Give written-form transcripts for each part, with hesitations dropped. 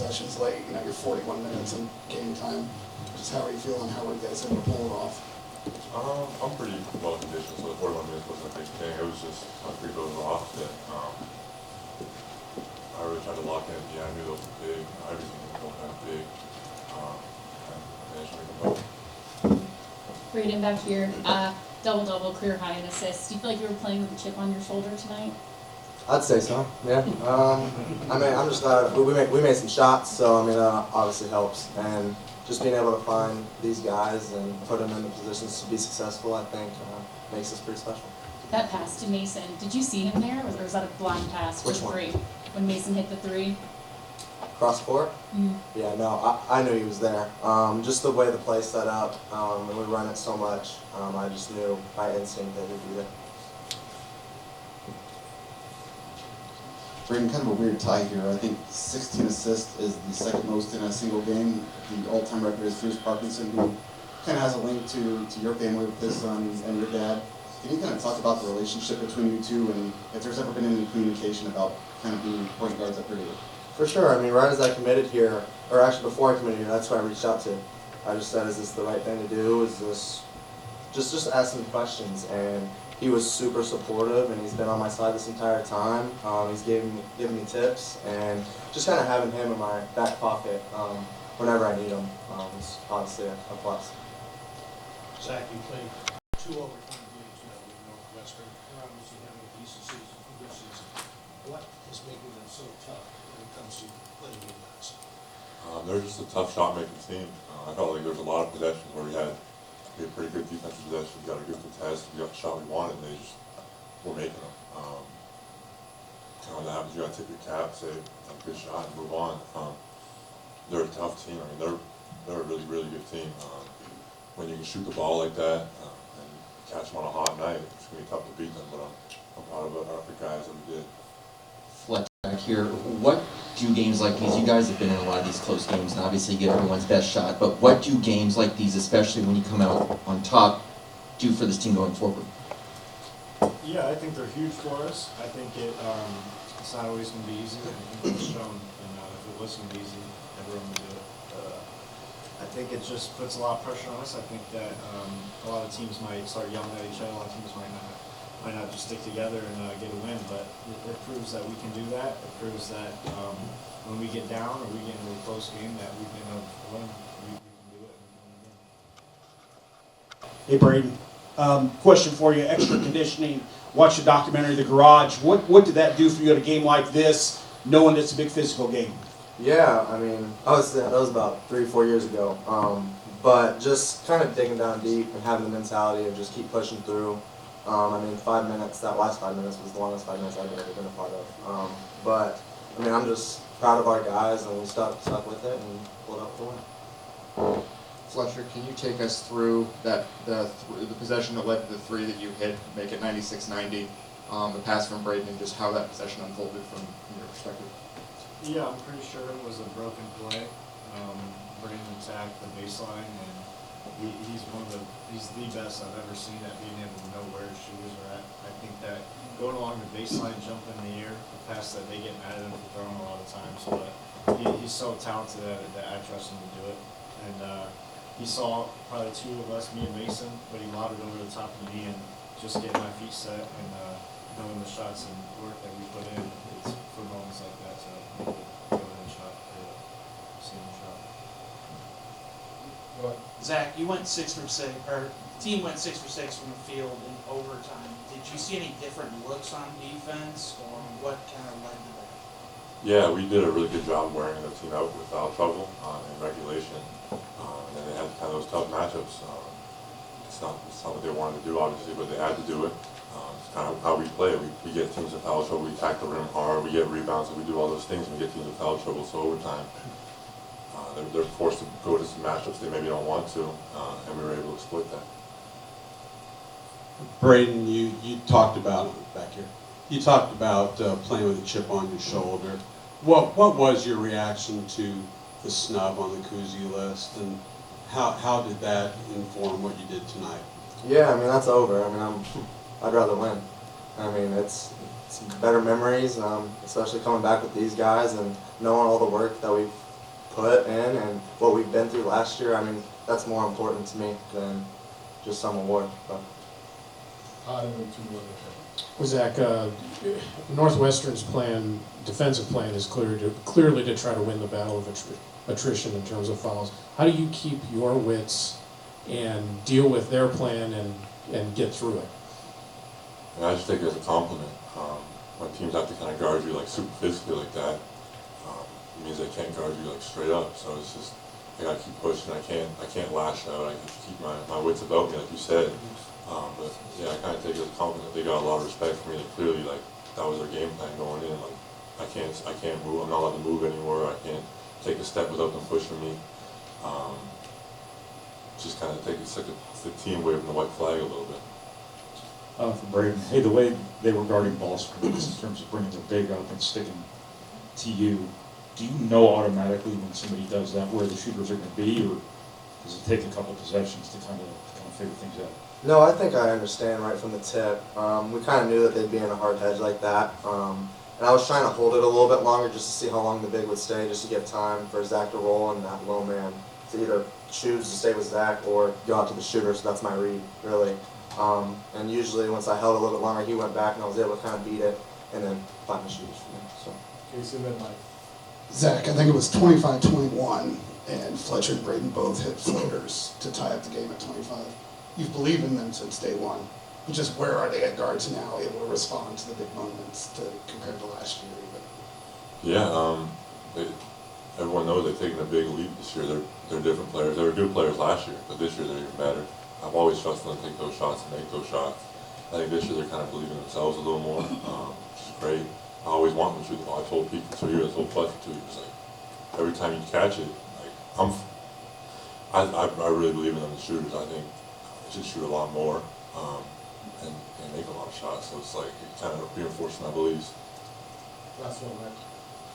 possessions late. You're 41 minutes in game time. Just how are you feeling? How were you guys able to pull it off? I'm pretty well conditioned, so the 41 minutes wasn't a big thing. It was just my free throws were off that I really tried to lock in. Yeah, I knew those were big. Everything was going kind of big. And managed to make them both. Braden, back here, double-double, career high in assists. Do you feel like you were playing with a chip on your shoulder tonight? I'd say so, yeah. I mean, I'm just glad we made some shots, so I mean, obviously helps. And just being able to find these guys and put them in the positions to be successful, I think, makes us pretty special. That pass to Mason, did you see him there, or was that a blind pass for Which one? three? When Mason hit the three? Cross court? Mm-hmm. Yeah, no, I knew he was there. Just the way the play's set up, and we run it so much, I just knew by instinct that he'd be there. Braden, kind of a weird tie here. I think 16 assists is the second most in a single game. The all-time record is Bruce Parkinson, who kind of has a link to your family with his son and your dad. Can you kind of talk about the relationship between you two, and if there's ever been any communication about kind of being point guards at Purdue? For sure. I mean, right as I committed here, or actually before I committed here, that's who I reached out to. I just said, is this the right thing to do? Is this... Just ask him questions, and he was super supportive, and he's been on my side this entire time. He's giving me tips, and just kind of having him in my back pocket whenever I need him is obviously a plus. Zach, you played 2 overtime games now with Northwestern. You're obviously having a decent season, a good season. What is making them so tough when it comes to playing game guys? They're just a tough shot-making team. I felt like there was a lot of possessions where we had pretty good defensive possession. We got a good contest. We got the shot we wanted, and they just were making them. Kind of when that happens, you got to tip your cap, say a good shot, and move on. They're a tough team. I mean, they're a really, really good team. When you can shoot the ball like that and catch them on a hot night, it's going to be tough to beat them, but I'm proud of the guys that we did. Fletcher back here, what do games like these, you guys have been in a lot of these close games, and obviously you get everyone's best shot, but what do games like these, especially when you come out on top, do for this team going forward? Yeah, I think they're huge for us. I think it's not always going to be easy. I think it's shown, and if it was going to be easy, everyone would do it. I think it just puts a lot of pressure on us. I think that a lot of teams might start yelling at each other. A lot of teams might not just stick together and get a win, but it proves that we can do that. It proves that when we get down or we get into a close game that we can win. We can do it and win again. Hey, Braden. Question for you, extra conditioning. Watch the documentary, The Garage. What did that do for you at a game like this, knowing it's a big physical game? Yeah, I mean, that was about 3 or 4 years ago. But just kind of digging down deep and having the mentality of just keep pushing through. I mean, 5 minutes, that last 5 minutes was the longest 5 minutes I've ever been a part of. But, I mean, I'm just proud of our guys, and we stuck with it and pulled up the win. Fletcher, can you take us through the possession that led to the 3 that you hit, make it 96-90, the pass from Braden, and just how that possession unfolded from your perspective? Yeah, I'm pretty sure it was a broken play. Braden attacked the baseline, and he's the best I've ever seen at being able to know where his shooters are at. I think that going along the baseline, jumping in the air, the pass that they get mad at him for throwing a lot of times, but he's so talented that I trust him to do it. And he saw probably 2 of us, me and Mason, but he lobbed it over the top of me and just getting my feet set and knowing the shots and work that we put in. It's for moments like that, so go in shot or see him shot. Zach, you went 6 for 6, or the team went 6 for 6 from the field in overtime. Did you see any different looks on defense, or what kind of led to that? Yeah, we did a really good job wearing the team out with foul trouble in regulation, and then they had kind of those tough matchups. It's not what they wanted to do, obviously, but they had to do it. It's kind of how we play. We get teams in foul trouble, we attack the rim hard, we get rebounds, and we do all those things, and we get teams in foul trouble. So overtime, they're forced to go to some matchups they maybe don't want to, and we were able to exploit that. Braden, you talked about back here. You talked about playing with a chip on your shoulder. What was your reaction to the snub on the Cousy list, and how did that inform what you did tonight? Yeah, I mean, that's over. I mean, I'd rather win. I mean, it's better memories, especially coming back with these guys and knowing all the work that we've put in and what we've been through last year, I mean, that's more important to me than just some award. But. Zach, Northwestern's plan, defensive plan is clearly to try to win the battle of attrition in terms of fouls. How do you keep your wits and deal with their plan and get through it? And I just take it as a compliment. When teams have to kind of guard you like super physically like that, it means they can't guard you like straight up. So it's just, I gotta keep pushing. I can't lash out. I have to keep my wits about me, like you said. But yeah, I kind of take it as a compliment. They got a lot of respect for me. They clearly, like, that was their game plan going in. Like, I can't move. I'm not allowed to move anymore. I can't take a step without them pushing me. Just kind of take it's like the team waving the white flag a little bit. For Braden, hey, the way they were guarding ball screens in terms of bringing the big up and sticking to you, do you know automatically when somebody does that where the shooters are going to be, or does it take a couple possessions to kind of figure things out? No, I think I understand right from the tip. We kind of knew that they'd be in a hard hedge like that. And I was trying to hold it a little bit longer just to see how long the big would stay, just to give time for Zach to roll and that low man to either choose to stay with Zach or go out to the shooter, so that's my read, really. And usually once I held a little bit longer, he went back and I was able to kind of beat it and then find the shooters for me. So. Casey, then Mike. Zach, I think it was 25-21, and Fletcher and Braden both hit floaters to tie up the game at 25. You've believed in them since day one. But just where are they at guards now, able to respond to the big moments compared to last year even? Yeah, everyone knows they've taken a big leap this year. They're different players. They were good players last year, but this year they're even better. I've always trusted them to take those shots and make those shots. I think this year they're kind of believing in themselves a little more, which is great. I always want them to shoot the ball. I told Pete for 2 years, I told Fletcher 2 years, like, every time you catch it, like, I really believe in them as shooters. I think they should shoot a lot more and make a lot of shots. So it's like, it kind of reinforces my beliefs. Last one, Mike.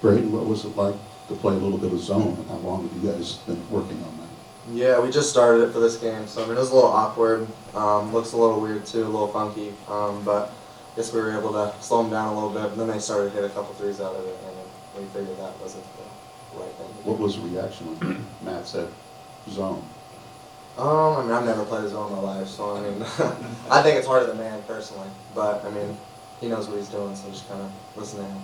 Braden, what was it like to play a little bit of zone, and how long have you guys been working on that? Yeah, we just started it for this game, so I mean it was a little awkward. Looks a little weird too, a little funky. But I guess we were able to slow them down a little bit. And then they started to hit a couple threes out of it, and then we figured that wasn't the right thing to do. What was the reaction when Matt said zone? I mean I've never played a zone in my life, so I mean I think it's harder than man personally. But I mean he knows what he's doing, so just kind of listen to him.